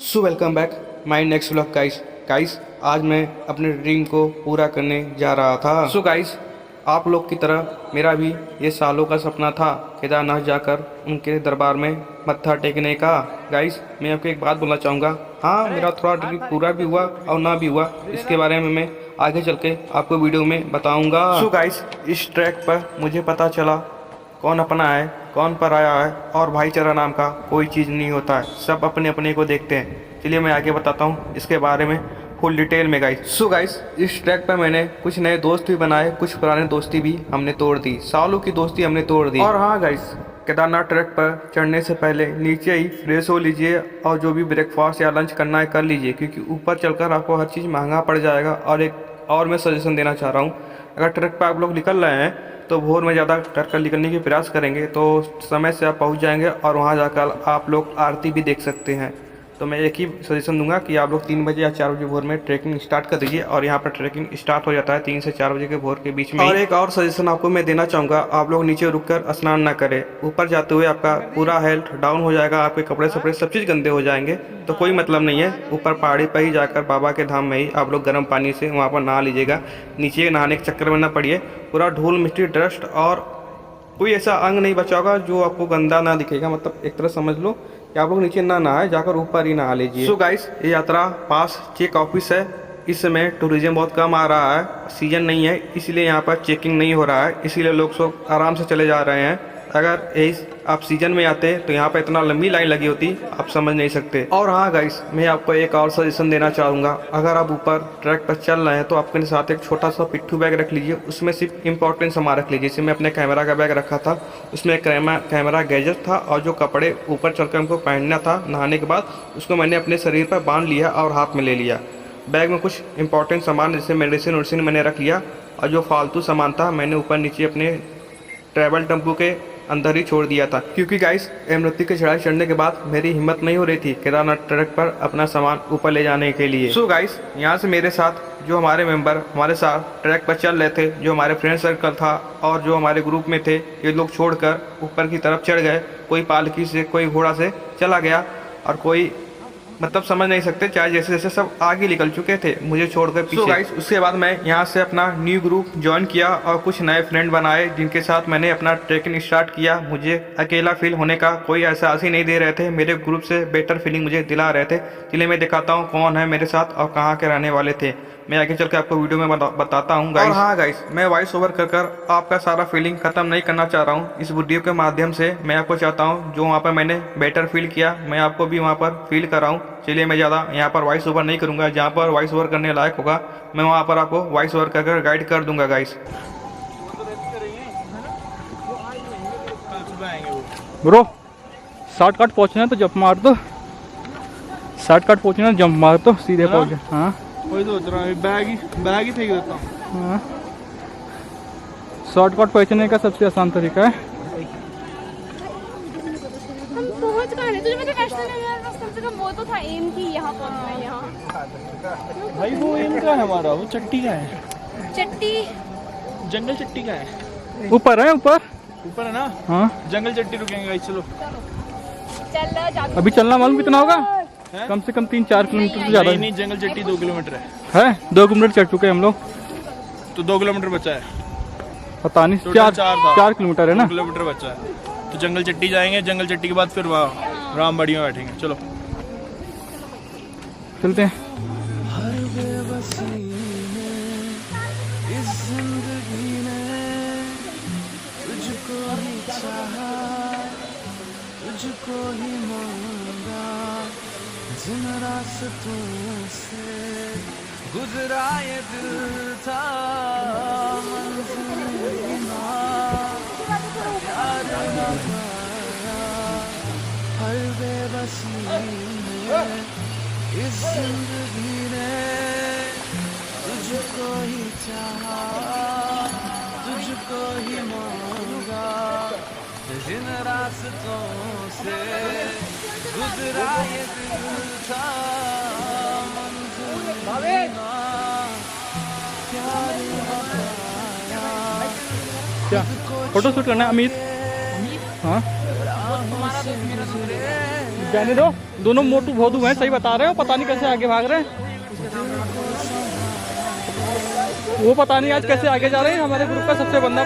So welcome back my next vlog guys आज मैं अपने ड्रीम को पूरा करने जा रहा था। सो गाइस आप लोग की तरह मेरा भी ये सालों का सपना था केदारनाथ जाकर उनके दरबार में मत्था टेकने का। गाइस मैं आपको एक बात बोलना चाहूँगा, हाँ मेरा थोड़ा ड्रीम पूरा भी हुआ और ना भी हुआ, इसके बारे में मैं आगे चल के आपको वीडियो में बताऊँगा। सो गाइस इस ट्रैक पर मुझे पता चला कौन अपना है कौन पराया है और भाईचारा नाम का कोई चीज़ नहीं होता है, सब अपने अपने को देखते हैं। चलिए मैं आगे बताता हूँ इसके बारे में फुल डिटेल में गाइस। सो गाइस इस ट्रैक पर मैंने कुछ नए दोस्त भी बनाए, कुछ पुराने दोस्ती भी हमने तोड़ दी, सालों की दोस्ती हमने तोड़ दी। और हाँ गाइस केदारनाथ ट्रैक पर चढ़ने से पहले नीचे ही फ्रेश हो लीजिए और जो भी ब्रेकफास्ट या लंच करना है कर लीजिए, क्योंकि ऊपर चलकर आपको हर चीज़ महंगा पड़ जाएगा। और एक और मैं सजेशन देना चाह रहा हूँ, अगर ट्रैक पर आप लोग निकल रहे हैं तो भोर में ज़्यादा कर निकलने की प्रयास करेंगे तो समय से आप पहुंच जाएंगे और वहां जाकर आप लोग आरती भी देख सकते हैं। तो मैं एक ही सजेशन दूंगा कि आप लोग 3 बजे या 4 बजे भोर में ट्रैकिंग स्टार्ट कर दीजिए, और यहाँ पर ट्रैकिंग स्टार्ट हो जाता है 3 से 4 बजे के भोर के बीच में। और एक और सजेशन आपको मैं देना चाहूँगा, आप लोग नीचे रुककर स्नान ना करें, ऊपर जाते हुए आपका पूरा हेल्थ डाउन हो जाएगा, आपके कपड़े सपड़े सब चीज़ गंदे हो जाएंगे, तो कोई मतलब नहीं है। ऊपर पहाड़ी पर ही जाकर बाबा के धाम में ही आप लोग गर्म पानी से वहाँ पर नहा लीजिएगा। नीचे नहाने के चक्कर में ना पड़िए, पूरा धूल मिट्टी डस्ट और कोई ऐसा अंग नहीं बचा होगा जो आपको गंदा ना दिखेगा। मतलब एक तरह समझ लो कि आप लोग नीचे ना नहाए, जाकर ऊपर ही नहा लीजिए। सो गाइस ये यात्रा पास चेक ऑफिस है, इस समय टूरिज्म बहुत कम आ रहा है, सीजन नहीं है इसलिए यहाँ पर चेकिंग नहीं हो रहा है, इसीलिए लोग सब आराम से चले जा रहे हैं। अगर यही आप सीजन में आते तो यहाँ पर इतना लंबी लाइन लगी होती आप समझ नहीं सकते। और हाँ गाइस मैं आपको एक और सजेशन देना चाहूँगा, अगर आप ऊपर ट्रैक पर चल रहे हैं तो अपने साथ एक छोटा सा पिट्ठू बैग रख लीजिए, उसमें सिर्फ इंपॉर्टेंट सामान रख लीजिए। जैसे मैं अपने कैमरा का बैग रखा था, उसमें कैमरा गैजेट था और जो कपड़े ऊपर चढ़कर हमको पहनना था नहाने के बाद उसको मैंने अपने शरीर पर बांध लिया और हाथ में ले लिया। बैग में कुछ इंपॉर्टेंट सामान जैसे मेडिसिन वेडिसिन मैंने रख लिया, और जो फालतू सामान था मैंने ऊपर नीचे अपने ट्रैवल टेम्पो के अंदर ही छोड़ दिया था, क्योंकि गाइस यमुनोत्री की चढ़ाई चढ़ने के बाद मेरी हिम्मत नहीं हो रही थी केदारनाथ ट्रैक पर अपना सामान ऊपर ले जाने के लिए। सो गाइस यहाँ से मेरे साथ जो हमारे मेंबर हमारे साथ ट्रैक पर चल रहे थे, जो हमारे फ्रेंड सर्कल था और जो हमारे ग्रुप में थे, ये लोग छोड़कर ऊपर की तरफ चढ़ गए। कोई पालकी से कोई घोड़ा से चला गया और कोई मतलब समझ नहीं सकते, चाहे जैसे जैसे सब आगे निकल चुके थे मुझे छोड़कर पीछे। गाइस उसके बाद मैं यहाँ से अपना न्यू ग्रुप ज्वाइन किया और कुछ नए फ्रेंड बनाए जिनके साथ मैंने अपना ट्रैकिंग स्टार्ट किया। मुझे अकेला फील होने का कोई एहसास ही नहीं दे रहे थे, मेरे ग्रुप से बेटर फीलिंग मुझे दिला रहे थे। चलिए मैं दिखाता हूँ कौन है मेरे साथ और कहाँ के रहने वाले थे, मैं आगे चल के आपको वीडियो में बताता हूँ गाइस। और हाँ गाइस मैं वॉइस ओवर कर आपका सारा फीलिंग खत्म नहीं करना चाह रहा हूँ, इस वीडियो के माध्यम से मैं आपको चाहता हूँ जो वहाँ पर मैंने बेटर फील किया मैं आपको भी वहाँ पर फील कराऊँ। चलिए मैं ज़्यादा यहाँ पर वॉइस ओवर नहीं करूँगा, जहाँ पर वॉइस ओवर करने लायक होगा मैं वहाँ पर आपको वॉइस ओवर कर गाइड कर दूंगा गाइस। ब्रो शॉर्टकट पहुँचना है तो जंप मार दो, शॉर्टकट पहुँचना है जंप मार दो सीधे पहुँच। हाँ वही सोच रहा हूँ, बैग ही फेंक देता हूँ। हाँ शॉर्टकट पहुँचने का सबसे आसान तरीका है। हम पहुंच गए, तुझे मतलब वैष्णो देवी बस कम से कम वो तो था एम की यहाँ पहुंचना है। यहाँ भाई वो एम का है हमारा, वो चट्टी का है, चट्टी जंगल चट्टी का है, ऊपर है ऊपर ऊपर है ना। हाँ जंगल चट्टी रुकेंगे गाइस, चलो चल अभी चलना मालूम कितना होगा, कम से कम 3-4 किलोमीटर से ज़्यादा नहीं, जंगल चट्टी 2 किलोमीटर है। 2 किलोमीटर चढ़ चुके हैं हम लोग, तो 2 किलोमीटर बचा है, पता नहीं टोटल 4 किलोमीटर है ना। 2 किलोमीटर बचा है, तो जंगल चट्टी जाएंगे, जंगल चट्टी के बाद फिर वहाँ रामबाड़ी में बैठेंगे। चलो चलते हैं। तुझको ही मांगा जिन रास्तों से गुजरा ये दिल था मंजिल ना प्यार ना पाया हर बेबसी में इस जिंदगी ने तुझको ही चाहा तुझको ही मांगा जिन रास्तों से गुजरा ये दिल था मंजिल ना प्यार ना पाया। क्या फोटो शूट करना है अमित? हाँ जाने दो, दोनों मोटू भोदू हैं, सही बता रहे हो, पता नहीं कैसे आगे भाग रहे हैं। वो पता नहीं आज कैसे आगे जा रहे हैं, हमारे ग्रुप का सबसे बंदा।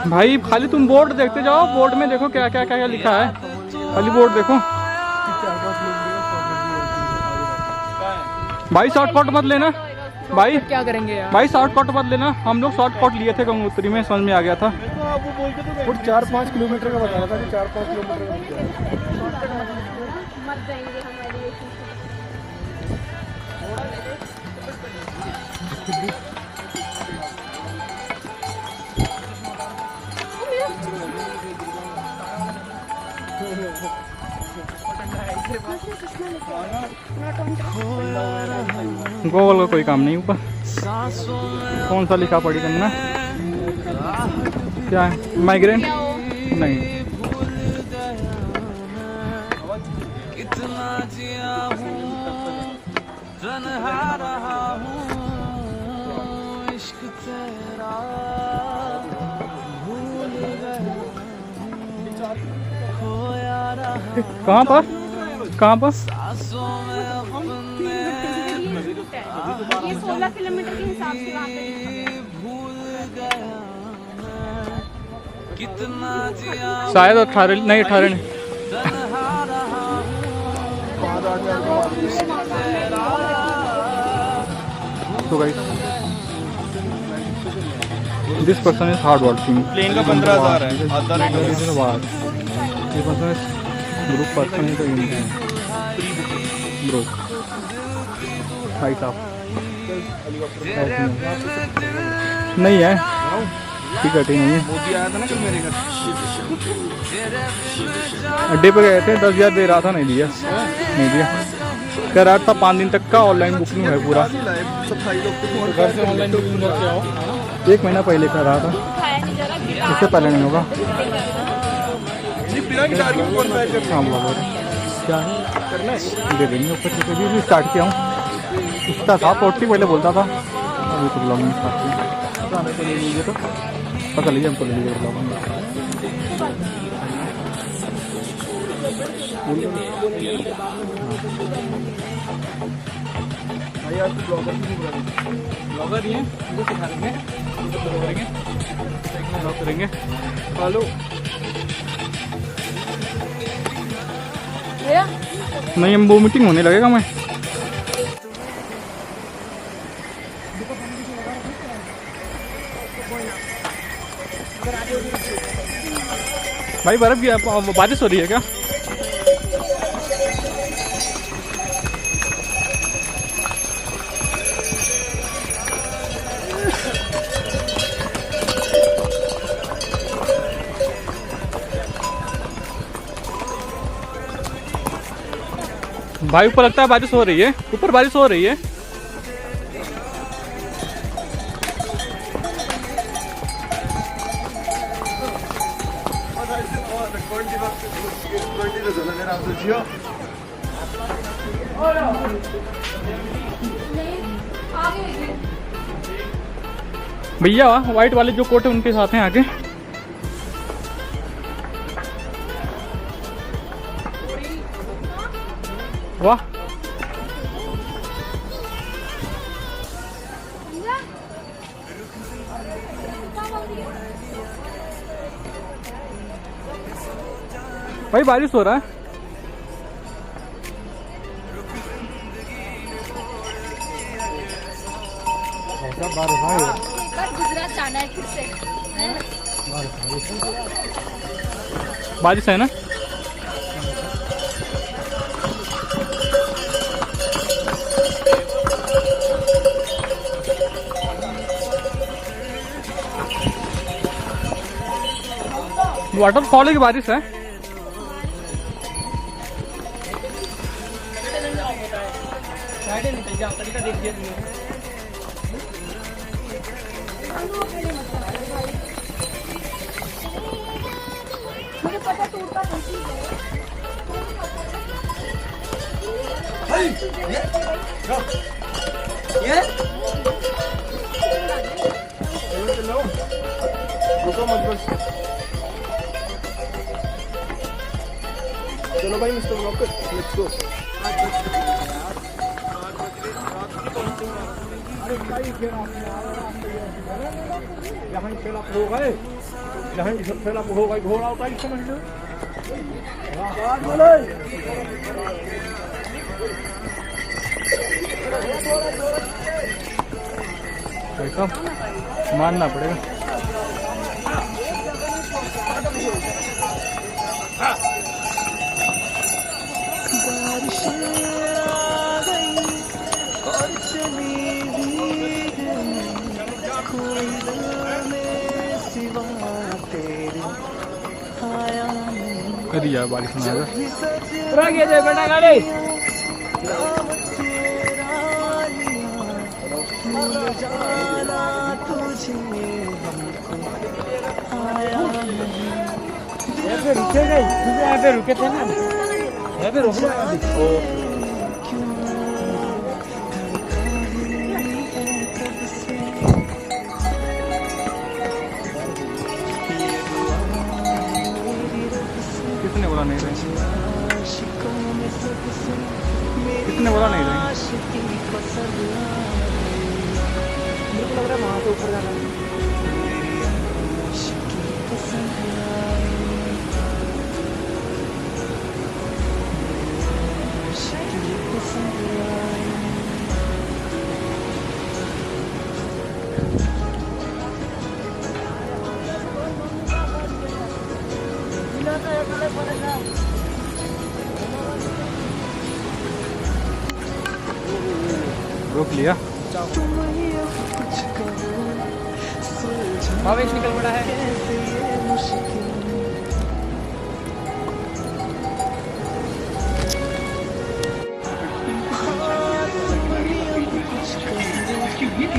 भाई खाली तुम बोर्ड देखते जाओ, बोर्ड में देखो क्या क्या क्या क्या लिखा है, खाली बोर्ड देखो। भाई शॉर्टकट मत लेना भाई, क्या करेंगे यार? भाई शॉर्टकट मत लेना, हम लोग शॉर्टकट लिए थे गंगोत्री में, समझ में आ गया था। वो 4-5 किलोमीटर का बता रहा था कि 4-5 किलोमीटर का। मत जाएंगे हमारी गूगल का कोई काम नहीं ऊपर। कौन सा लिखा पढ़ी करना? क्या है? माइग्रेन नहीं। कितना जिया हूँ तन्हा रहा हूँ, इश्क तेरा भूल गया खोया रहा। कहाँ पर? कहाँ पर? सांसों में अपने ये 16 किलोमीटर के हिसाब से वहाँ पे भूल गया मैं, कितना जिया शायद 18 नहीं, 18 नहीं। तन्हा रहा तो guys this person is hard working. Plane का 15,000 है, आधा रेट है। ये पर्सन इज ग्रुप पर्सन है, तो ब्रो भाई साहब नहीं है, टिकट ही नहीं है। मोदी आया था ना कल मेरे घर। अड्डे पे गए थे, 10,000 दे रहा था, नहीं दिया, नहीं दिया। कह रहा था 5 दिन तक का ऑनलाइन बुकिंग है पूरा। घर से ऑनलाइन बुकिंग करके आओ। 1 महीना पहले कर रहा था, खाया नहीं जा रहा। इससे पहले नहीं होगा। बिना गिटार के कौन बैठ कर हाँ बोलो क्या है, दे देंगे ऊपर से। भी स्टार्ट किया हूँ, इतना था 40 पहले बोलता था, अभी तो ब्लॉगिंग स्टार्ट किया। जाने को ले लीजिए तो पता लीजिए, हमको ले लीजिए ब्लॉगिंग। ब्लॉगर ही हैं, उनको सिखा देंगे, ब्लॉग करेंगे। हेलो नहीं, हम वो मीटिंग होने लगेगा। मैं भाई बर्फ की बारिश हो रही है क्या? भाई ऊपर लगता है बारिश हो रही है, ऊपर बारिश हो रही है। भैया व्हाइट वाले जो कोट है उनके साथ हैं आगे। वाह भाई बारिश हो रहा है। गुजरात जाना है फिर से। बारिश है ना? वाटरफॉल की बारिश है। मुझे पता टूटता नहीं है। चलो भाई मिस्टर ब्लॉकर, लेट्स गो। अरे भाई फिर यहाँ खेला हो गए, यहाँ खेला हो गए, घोड़ा होता है समझ लो। ऐसा मानना पड़ेगा। कर यार बारिश में आएगा। बेटा गाड़ी ऐसे रुके गए, यहाँ पे रुके थे ना, यहाँ पे रुक गए। कितने बोला नहीं रहे, कितने बोला नहीं रहे। मेरे को लग रहा है वहाँ पे ऊपर जाना है। रोक लिया। भावेश निकल पड़ा है।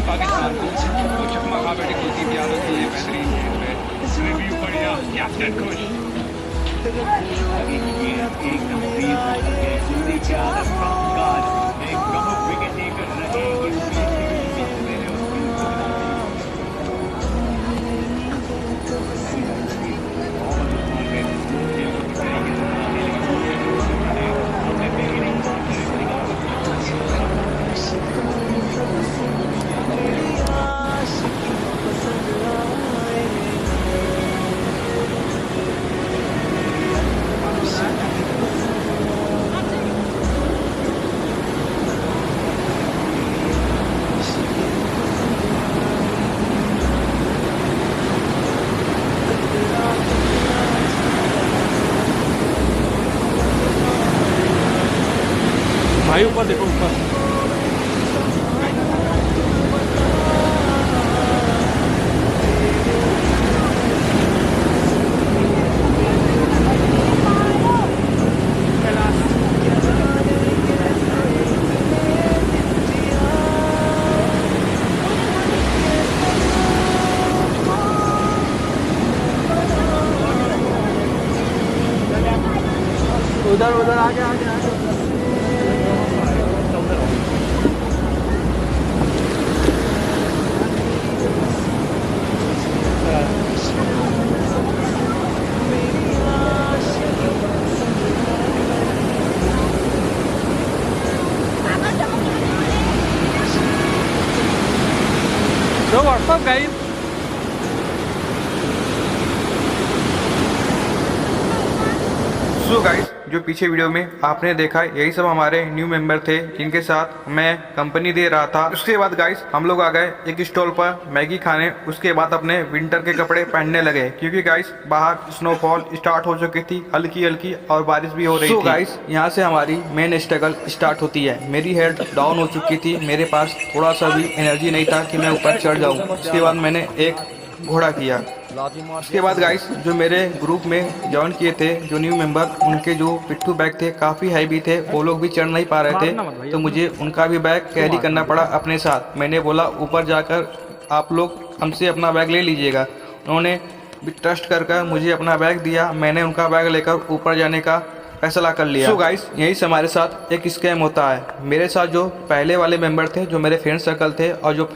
पाकिस्तान को चकमा खा बैठे कुलदीप यादव की ये बेहतरीन गेंद पे रिव्यू बढ़िया कैप्टन खुश एकदम फ्रीज हो चुके हैं कुलदीप यादव फ्रॉम गॉड एक प्रमुख विकेट टेकर रहेंगे भाई ऊपर देखो, ऊपर उधर उधर आगे आगे आगे। तो व्हाट्सअप गाइस, सो गाइस, जो पीछे वीडियो में आपने देखा यही सब हमारे न्यू मेंबर थे जिनके साथ मैं कंपनी दे रहा था। उसके बाद गाइस हम लोग आ गए एक स्टॉल पर मैगी खाने। उसके बाद अपने विंटर के कपड़े पहनने लगे क्योंकि गाइस बाहर स्नोफॉल स्टार्ट हो चुकी थी, हल्की हल्की, और बारिश भी हो रही थी। गाइस यहाँ से हमारी मेन स्ट्रगल स्टार्ट होती है। मेरी हेल्थ डाउन हो चुकी थी, मेरे पास थोड़ा सा भी एनर्जी नहीं था कि मैं ऊपर चढ़ जाऊँ। उसके बाद मैंने एक घोड़ा किया। उसके बाद गाइस जो मेरे ग्रुप में ज्वाइन किए थे जो न्यू मेंबर, उनके जो पिट्ठू बैग थे काफ़ी हैवी थे, वो लोग भी चढ़ नहीं पा रहे थे, तो मुझे उनका भी बैग कैरी करना पड़ा अपने साथ। मैंने बोला ऊपर जाकर आप लोग हमसे अपना बैग ले लीजिएगा। उन्होंने भी ट्रस्ट कर मुझे अपना बैग दिया। मैंने उनका बैग लेकर ऊपर जाने का फैसला कर लिया। सो गाइस, यही से हमारे साथ एक स्कैम होता है। मेरे साथ जो पहले वाले मेंबर थे, जो मेरे फ्रेंड सर्कल थे और जो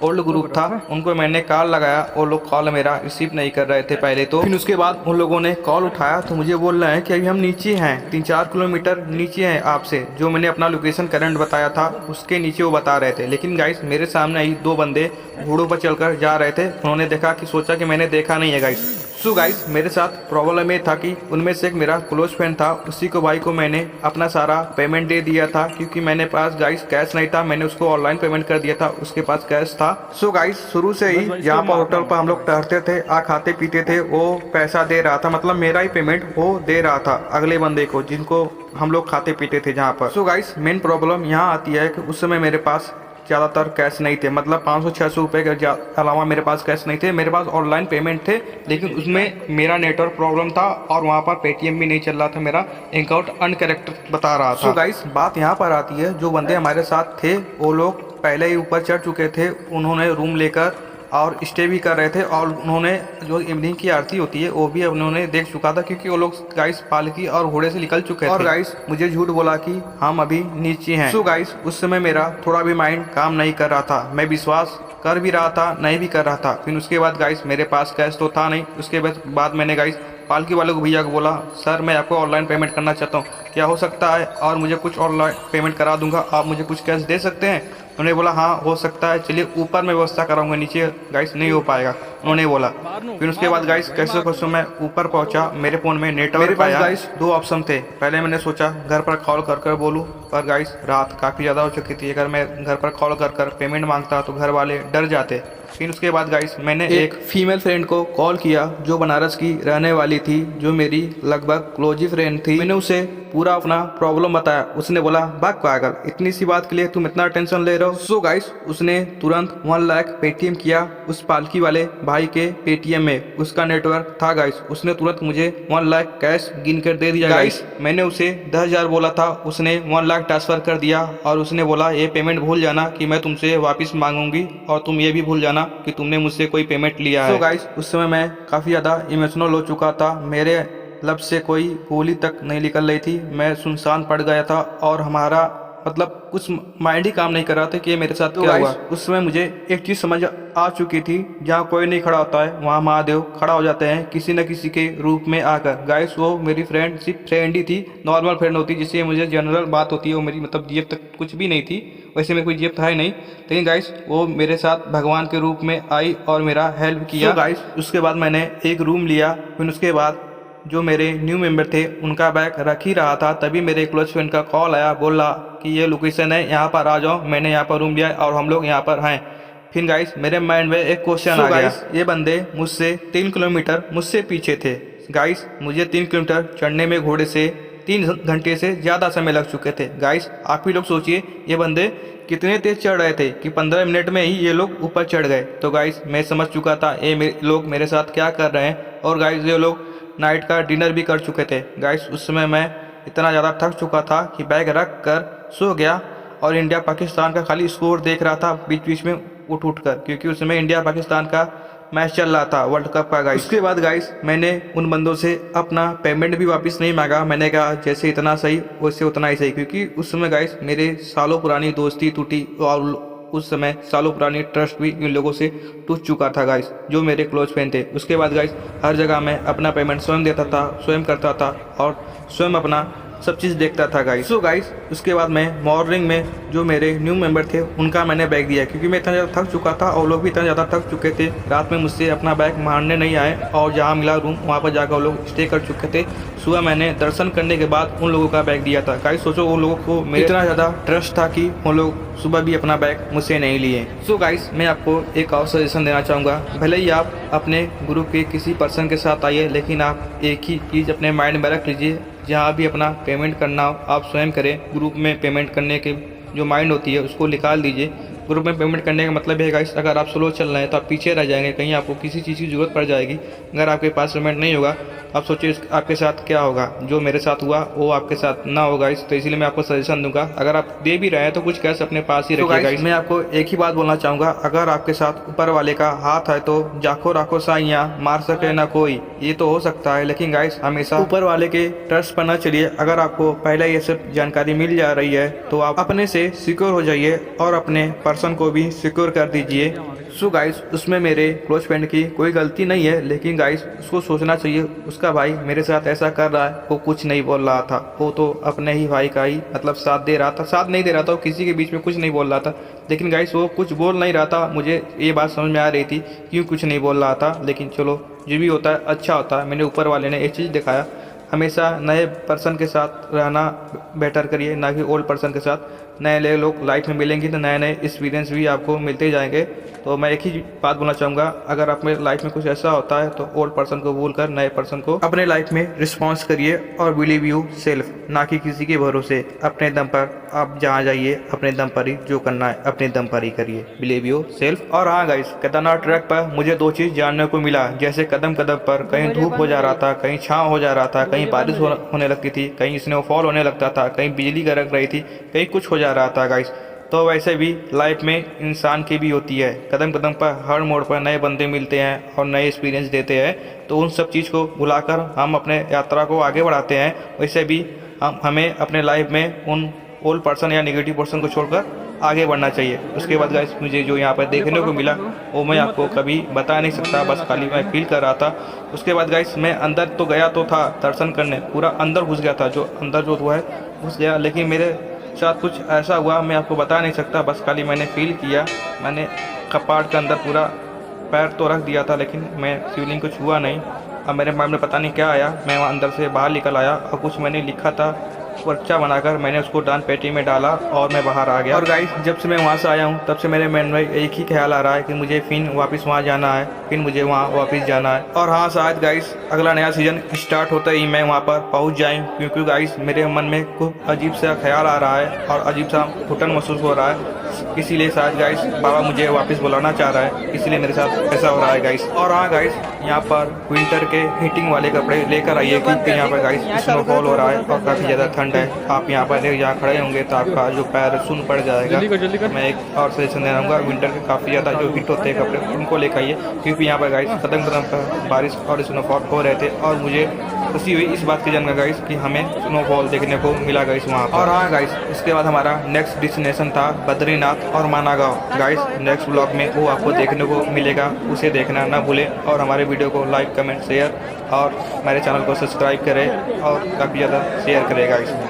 ओल्ड ग्रुप था, उनको मैंने कॉल लगाया, वो लोग कॉल मेरा रिसीव नहीं कर रहे थे पहले तो। फिर उसके बाद उन लोगों ने कॉल उठाया तो मुझे बोल रहे हैं कि अभी हम नीचे हैं, 3-4 किलोमीटर नीचे हैं आपसे। जो मैंने अपना लोकेशन करंट बताया था उसके नीचे वो बता रहे थे। लेकिन गाइस, मेरे सामने ही 2 बंदे घोड़ों पर चलकर जा रहे थे। उन्होंने देखा कि सोचा कि मैंने देखा नहीं है गाइस। सो गाइस, मेरे साथ प्रॉब्लम ये था कि उनमें से एक मेरा क्लोज फ्रेंड था, उसी को भाई को मैंने अपना सारा पेमेंट दे दिया था, क्योंकि मैंने पास गाइस कैश नहीं था। मैंने उसको ऑनलाइन पेमेंट कर दिया था, उसके पास कैश था। सो गाइस, शुरू से ही जहाँ पर होटल पर हम लोग ठहरते थे, खाते पीते थे, वो पैसा दे रहा था। मतलब मेरा ही पेमेंट वो दे रहा था अगले बंदे को, जिनको हम लोग खाते पीते थे जहाँ पर। सो गाइस, मेन प्रॉब्लम यहाँ आती है कि उस समय मेरे पास ज़्यादातर कैश नहीं थे। मतलब 500-600 रुपये के अलावा मेरे पास कैश नहीं थे। मेरे पास ऑनलाइन पेमेंट थे, लेकिन उसमें मेरा नेटवर्क प्रॉब्लम था और वहाँ पर पेटीएम भी नहीं चल रहा था। मेरा अकाउंट अनकरेक्ट बता रहा था। सो गाइस, बात यहाँ पर आती है, जो बंदे हमारे साथ थे वो लोग पहले ही ऊपर चढ़ चुके थे। उन्होंने रूम लेकर और स्टे भी कर रहे थे, और उन्होंने जो इवनिंग की आरती होती है वो भी उन्होंने देख चुका था, क्योंकि वो लोग गाइस पालकी और घोड़े से निकल चुके थे। और गाइस, मुझे झूठ बोला कि हम अभी नीचे हैं। सो गाइस, उस समय मेरा थोड़ा भी माइंड काम नहीं कर रहा था। मैं विश्वास कर भी रहा था, नहीं भी कर रहा था। फिर उसके बाद गाइस, मेरे पास कैश तो था नहीं। उसके बाद मैंने गाइस पालकी वाले को, भैया को बोला, सर मैं आपको ऑनलाइन पेमेंट करना चाहता हूँ, क्या हो सकता है? और मुझे कुछ ऑनलाइन पेमेंट करा दूंगा, आप मुझे कुछ कैश दे सकते हैं? उन्होंने बोला हाँ हो सकता है, चलिए ऊपर मैं व्यवस्था कराऊंगा, नीचे गाइस नहीं हो पाएगा, उन्होंने बोला। फिर उसके बाद गाइस कैसे कैसे मैं ऊपर पहुंचा। मेरे फ़ोन में नेटवर्क, मेरे पास गाइस 2 ऑप्शन थे। पहले मैंने सोचा घर पर कॉल कर बोलूँ, पर गाइस रात काफ़ी ज़्यादा हो चुकी थी। अगर मैं घर पर कॉल कर पेमेंट मांगता तो घर वाले डर जाते। फिर उसके बाद गाइस, मैंने एक फीमेल फ्रेंड को कॉल किया जो बनारस की रहने वाली थी, जो मेरी लगभग क्लोज फ्रेंड थी। मैंने उसे पूरा अपना प्रॉब्लम बताया। उसने बोला, भाग पागल, इतनी सी बात के लिए तुम इतना टेंशन ले रहे हो? सो गाइस, उसने तुरंत 1 लाख पेटीएम किया उस पालकी वाले भाई के पेटीएम में। उसका नेटवर्क था गाइस। उसने तुरंत मुझे 1 लाख कैश गिन कर दे दिया गाइस। मैंने उसे 10,000 बोला था, उसने 1 लाख ट्रांसफर कर दिया। और उसने बोला, ये पेमेंट भूल जाना कि मैं तुमसे वापस मांगूंगी, और तुम ये भी भूल जाना कि तुमने मुझसे कोई पेमेंट लिया है। तो गाइस, उस समय मैं काफ़ी ज़्यादा इमोशनल हो चुका था। मेरे लब से कोई गोली तक नहीं निकल रही थी। मैं सुनसान पड़ गया था, और हमारा मतलब कुछ माइंड ही काम नहीं कर रहा था कि ये मेरे साथ क्या हुआ। उस समय मुझे एक चीज़ समझ आ चुकी थी, जहाँ कोई नहीं खड़ा होता है वहाँ महादेव खड़ा हो जाते हैं, किसी न किसी के रूप में आकर। गाइस, वो मेरी फ्रेंड सिर्फ फ्रेंड ही थी, नॉर्मल फ्रेंड होती जिससे मुझे जनरल बात होती है। वो मेरी मतलब जेब तक कुछ भी नहीं थी, वैसे मेरी कोई जेब था ही नहीं। लेकिन गाइस, वो मेरे साथ भगवान के रूप में आई और मेरा हेल्प किया। गाइस, उसके बाद मैंने एक रूम लिया। फिर उसके बाद जो मेरे न्यू मेंबर थे उनका बैग रख ही रहा था, तभी मेरे क्लोज फ्रेंड का कॉल आया, बोला कि ये लोकेशन है, यहाँ पर आ जाओ। मैंने यहाँ पर रूम लिया और हम लोग यहाँ पर हैं। फिर गाइस, मेरे माइंड में एक क्वेश्चन आ गया। ये बंदे मुझसे 3 किलोमीटर मुझसे पीछे थे। गाइस, मुझे 3 किलोमीटर चढ़ने में घोड़े से 3 घंटे से ज़्यादा समय लग चुके थे। गाइस, आप ही लोग सोचिए ये बंदे कितने तेज चढ़ रहे थे कि 15 मिनट में ही ये लोग ऊपर चढ़ गए। तो गाइस, मैं समझ चुका था ये लोग मेरे साथ क्या कर रहे हैं। और गाइस, ये लोग नाइट का डिनर भी कर चुके थे। गाइस, उस समय मैं इतना ज़्यादा थक चुका था कि बैग रख कर सो गया, और इंडिया पाकिस्तान का खाली स्कोर देख रहा था बीच बीच में उठ कर, क्योंकि उस समय इंडिया पाकिस्तान का मैच चल रहा था, वर्ल्ड कप का। गाइस, उसके बाद गाइस, मैंने उन बंदों से अपना पेमेंट भी वापस नहीं मांगा। मैंने कहा जैसे इतना सही वैसे उतना ही सही, क्योंकि उस समय गाइस मेरे सालों पुरानी दोस्ती टूटी, और उस समय सालों पुरानी ट्रस्ट भी इन लोगों से टूट चुका था गाइस, जो मेरे क्लोज फ्रेंड थे। उसके बाद गाइस, हर जगह मैं अपना पेमेंट स्वयं देता था, स्वयं करता था, और स्वयं अपना सब चीज़ देखता था गाइस। सो गाइस, उसके बाद मैं मॉर्निंग में जो मेरे न्यू मेंबर थे उनका मैंने बैग दिया, क्योंकि मैं इतना ज़्यादा थक चुका था और लोग भी इतना ज़्यादा थक चुके थे। रात में मुझसे अपना बैग मारने नहीं आए, और जहाँ मिला रूम वहाँ पर जाकर वो लोग स्टे कर चुके थे। सुबह मैंने दर्शन करने के बाद उन लोगों का बैग दिया था। गाइस, सोचो उन लोगों को मेरे इतना ज़्यादा ट्रस्ट था कि वो लोग सुबह भी अपना बैग मुझसे नहीं लिए। सो गाइस, मैं आपको एक और सजेशन देना चाहूँगा। भले ही आप अपने ग्रुप के किसी पर्सन के साथ आइए, लेकिन आप एक ही चीज़ अपने माइंड में रख लीजिए, जहाँ भी अपना पेमेंट करना हो आप स्वयं करें। ग्रुप में पेमेंट करने के जो माइंड होती है उसको निकाल दीजिए, ग्रुप में पेमेंट करने का मतलब है गाइस, अगर आप स्लो चल रहे हैं तो आप पीछे रह जाएंगे, कहीं आपको किसी चीज़ की ज़रूरत पड़ जाएगी। अगर आपके पास पेमेंट नहीं होगा आप सोचिए आपके साथ क्या होगा। जो मेरे साथ हुआ वो आपके साथ ना होगा, इस तो इसीलिए मैं आपको सजेशन दूंगा, अगर आप दे भी रहे हैं तो कुछ कैश अपने पास ही रखिएगा। मैं आपको एक ही बात बोलना चाहूँगा, अगर आपके साथ ऊपर वाले का हाथ है तो जाखो राखो साइयाँ, मार सके ना कोई, ये तो हो सकता है, लेकिन गाइस हमेशा ऊपर वाले के ट्रस्ट पर न चलिए। अगर आपको पहले ये सब जानकारी मिल जा रही है तो आप अपने से सिक्योर हो जाइए और अपने पर्सन को भी सिक्योर कर दीजिए। सो गाइस उसमें मेरे क्लोज फ्रेंड की कोई गलती नहीं है, लेकिन गाइस उसको सोचना चाहिए उसका भाई मेरे साथ ऐसा कर रहा है, वो कुछ नहीं बोल रहा था, वो तो अपने ही भाई का ही मतलब साथ दे रहा था, साथ नहीं दे रहा था, वो किसी के बीच में कुछ नहीं बोल रहा था। लेकिन गाइस वो कुछ बोल नहीं रहा था, मुझे ये बात समझ में आ रही थी क्यों कुछ नहीं बोल रहा था। लेकिन चलो जो भी होता है अच्छा होता है। मैंने ऊपर वाले ने एक चीज़ दिखाया, हमेशा नए पर्सन के साथ रहना बेटर करिए, ना कि ओल्ड पर्सन के साथ। नए नए लोग लाइफ में मिलेंगे तो नए नए एक्सपीरियंस भी आपको मिलते जाएंगे। तो मैं एक ही बात बोलना चाहूँगा, अगर आप मेरे लाइफ में कुछ ऐसा होता है तो ओल्ड पर्सन को भूल कर नए पर्सन को अपने लाइफ में रिस्पॉन्स करिए और बिलीव यू सेल्फ, ना कि किसी के भरोसे। अपने दम पर आप जहाँ जाइए, अपने दम पर ही जो करना है अपने दम पर ही करिए, बिलीव यू सेल्फ। और हाँ गाइस, केदारनाथ ट्रैक पर मुझे 2 चीज़ जानने को मिला, जैसे कदम कदम पर कहीं धूप हो जा रहा था, कहीं छाँव हो जा रहा था, कहीं बारिश होने लगती थी, कहीं स्नोफॉल होने लगता था, कहीं बिजली गरक रही थी, कहीं कुछ हो जा रहा था गाइस। तो वैसे भी लाइफ में इंसान की भी होती है, कदम कदम पर हर मोड़ पर नए बंदे मिलते हैं और नए एक्सपीरियंस देते हैं। तो उन सब चीज़ को भुलाकर हम अपने यात्रा को आगे बढ़ाते हैं। वैसे भी हमें अपने लाइफ में उन ओल्ड पर्सन या नेगेटिव पर्सन को छोड़कर आगे बढ़ना चाहिए। उसके बाद गाइस मुझे जो यहाँ पर देखने को मिला वो मैं आपको कभी बता नहीं सकता, बस खाली मैं फील कर रहा था। उसके बाद गाइस मैं अंदर तो गया तो था दर्शन करने, पूरा अंदर घुस गया था, जो अंदर जो हुआ है घुस गया, लेकिन मेरे साथ कुछ ऐसा हुआ मैं आपको बता नहीं सकता, बस खाली मैंने फील किया। मैंने कपाट के अंदर पूरा पैर तो रख दिया था लेकिन मैं शिवलिंग को छुआ नहीं। अब मेरे माइंड में पता नहीं क्या आया, मैं वहाँ अंदर से बाहर निकल आया और कुछ मैंने लिखा था पर्चा बनाकर मैंने उसको दान पेटी में डाला और मैं बाहर आ गया। और गाइस जब से मैं वहाँ से आया हूँ तब से मेरे मन में एक ही ख्याल आ रहा है कि मुझे फिर वापस वहाँ जाना है, फिर मुझे वहाँ वापस जाना है। और हाँ शायद गाइस अगला नया सीजन स्टार्ट होते ही मैं वहाँ पर पहुँच जाऊँ, क्योंकि गाइस मेरे मन में कुछ अजीब सा ख्याल आ रहा है और अजीब सा घुटन महसूस हो रहा है। इसीलिए शायद गाइस बाबा मुझे वापस बुलाना चाह रहा है, इसीलिए मेरे साथ ऐसा हो रहा है गाइस। और हाँ गाइस यहाँ पर विंटर के हीटिंग वाले कपड़े लेकर आइए, क्योंकि यहाँ पर गाइस स्नोफॉल हो रहा है और काफ़ी ज़्यादा ठंड है। आप यहाँ पर यहाँ खड़े होंगे तो आपका जो पैर सुन पड़ जाएगा। मैं एक और सजेशन दे रहा हूँ, विंटर के काफ़ी ज़्यादा जो हीट होते हैं कपड़े उनको लेकर आइए, क्योंकि यहाँ पर गाइस कदम कदम पर बारिश और स्नोफॉल हो रहे थे और मुझे खुशी हुई इस बात की जानकर गाइस कि हमें स्नोफॉल देखने को मिला गाइस वहाँ पर। और हाँ गाइस इसके बाद हमारा नेक्स्ट डेस्टिनेशन था बद्रीनाथ और माना गाँव। गाइस नेक्स्ट ब्लॉग में वो आपको देखने को मिलेगा, उसे देखना ना भूलें। और हमारे वीडियो को लाइक कमेंट शेयर और हमारे चैनल को सब्सक्राइब करें और काफ़ी ज़्यादा शेयर करें गाइस।